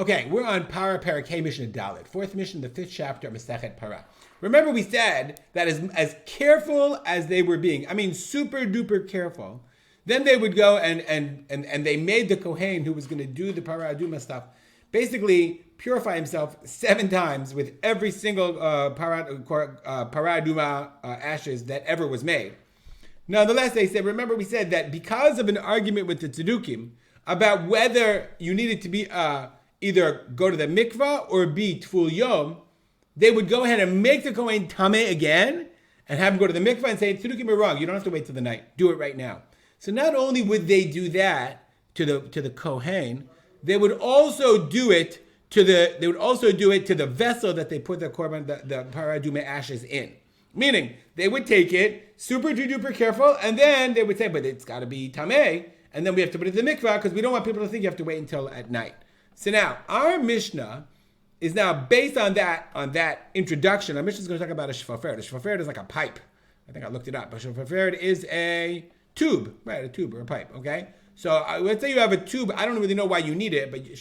Okay, we're on Parah Parakeh Mishnah Dalet, fourth Mishnah, the fifth chapter of Masechet Parah. Remember, we said that as careful as they were being, I mean, super duper careful, then they would go and they made the Kohen who was going to do the Parah Adumah stuff basically purify himself 7 times with every single Parah Adumah ashes that ever was made. Nonetheless, they said, remember we said that because of an argument with the Tzedukim about whether you needed to be either go to the mikvah or be Tful Yom, they would go ahead and make the Kohen Tameh again and have him go to the mikvah and say, Tzedukim are wrong, you don't have to wait till the night, do it right now. So not only would they do that to the Kohen, they would also do it to the vessel that they put the korban, the Parah Adumah ashes in. Meaning, they would take it, super duper careful, and then they would say, but it's got to be tameh, and then we have to put it in the mikvah because we don't want people to think you have to wait until at night. So now, our Mishnah is now based on that introduction. Our Mishnah is going to talk about a shofar. The shofar is like a pipe. I think I looked it up. A shofar is a tube, right? A tube or a pipe, okay? So let's say you have a tube. I don't really know why you need it, but you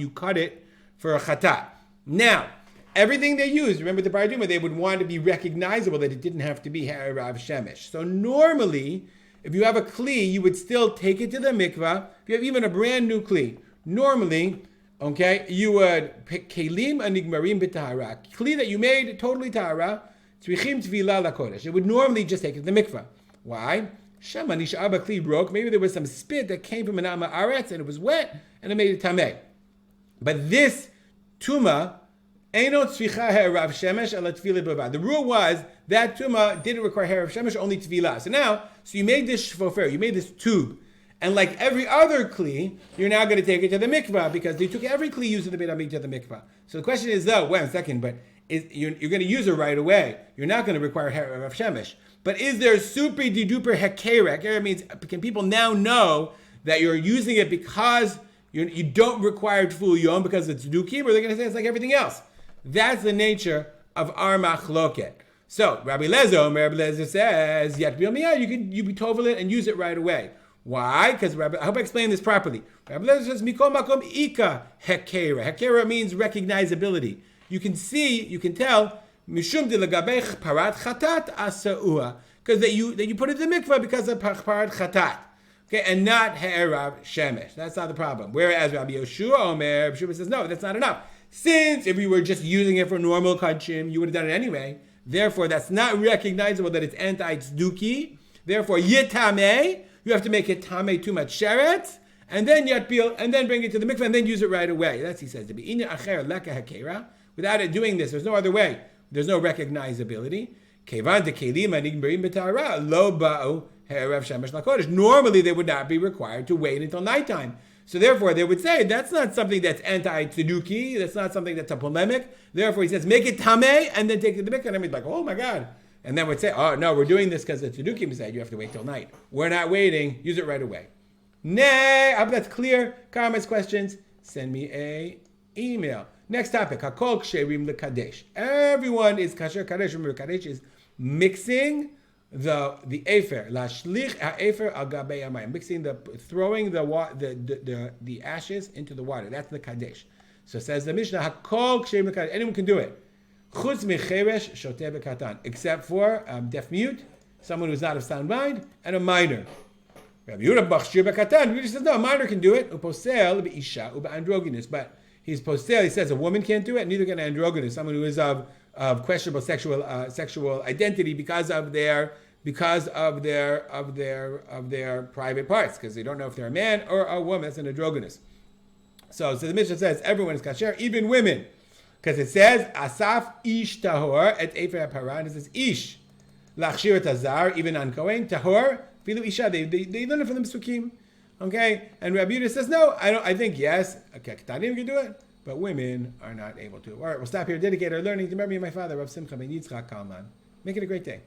cut it for a chata. Now, everything they used, remember the Parah Adumah, they would want to be recognizable, that it didn't have to be Ha'erav Shemesh. So normally, if you have a kli, you would still take it to the mikvah. If you have even a brand new kli, normally, okay, you would pick kelim anigmarim b'tahara, kli that you made totally tahara, tzvichim tvila lakodesh. It would normally just take it to the mikvah. Why? Shema nish'aba kli broke. Maybe there was some spit that came from an ama aretz and it was wet and it made it tameh. But this tuma, the rule was that tuma didn't require herav shemesh, only tefillah. So you made this shofar, you made this tube, and like every other kli, you're now going to take it to the mikvah because they took every kli used in the Beit Hamikdash to the mikvah. So the question is, though, wait a second, but you're going to use it right away. You're not going to require herav shemesh. But is there super duper hekera? Hekera means, can people now know that you're using it because you don't require Tful Yom because it's dukim, or they're going to say it's like everything else? That's the nature of our machloket. So Rabbi Lezer says, "Yat b'yomiyah, you be tovel it and use it right away." Why? Because I hope I explained this properly. Rabbi Lezer says, "Mikol makom ika hekera." Hekera means recognizability. You can see, you can tell. Mishum de legabei parat chatat asa'ua, because that you put it in the mikvah because of parat chatat. Okay, and not ha'erav shemesh. That's not the problem. Whereas Rabbi Yoshua Omer, Yoshua says, no, that's not enough. Since if you were just using it for normal kachim, you would have done it anyway. Therefore, that's not recognizable that it's anti-tzduki. Therefore, yitameh, you have to make it tameh too much sheret, and then yatbil, and then bring it to the mikveh, and then use it right away. That's, he says, to be inya acher leka hakera. Without it doing this, there's no other way. There's no recognizability. Kevan de kelim anigmarim b'tahara lo ba'u ha'erav shemesh lakodesh. Normally, they would not be required to wait until nighttime. So therefore, they would say, that's not something that's anti-tzeduki, that's not something that's a polemic. Therefore, he says, make it tameh, and then take it to the mikvah. And everybody's like, oh my God. And then would say, oh no, we're doing this because the tzedukim said you have to wait till night. We're not waiting, use it right away. Nay, I hope that's clear. Comments, questions, send me a email. Next topic, hakol ksherim lekadesh. Everyone is kasher kadesh. Remember, kadesh is mixing the efer, lashlich ha'efer al gabei hamayim, mixing throwing the ashes into the water. That's the kadesh. So says the Mishnah, hakol ksherim lekadesh. Anyone can do it. Chutz mecheresh shoteh v'katan, except for deaf mute, someone who's not of sound mind, and a minor. Rabbi Yehuda b'chshir v'katan. He says no, a minor can do it. Uposel b'isha u'ba'androgynous, but he's postel. He says a woman can't do it, neither can an androgynous, someone who is of questionable sexual identity because of their private parts, because they don't know if they're a man or a woman. That's an androgynous. So the Mishnah says everyone is kasher, even women, because it says asaf ish tahor et efer ha'parah. It says ish lachshir et azar, even on kohen tahor filu isha. They learn it from the Pesukim. Okay, and Rabbi Yehuda says no. I think yes. Okay, Ketanim can do it, but women are not able to. All right, we'll stop here. Dedicate our learning to memory of my father, Rav Simcha ben Yitzchak Kalman. Make it a great day.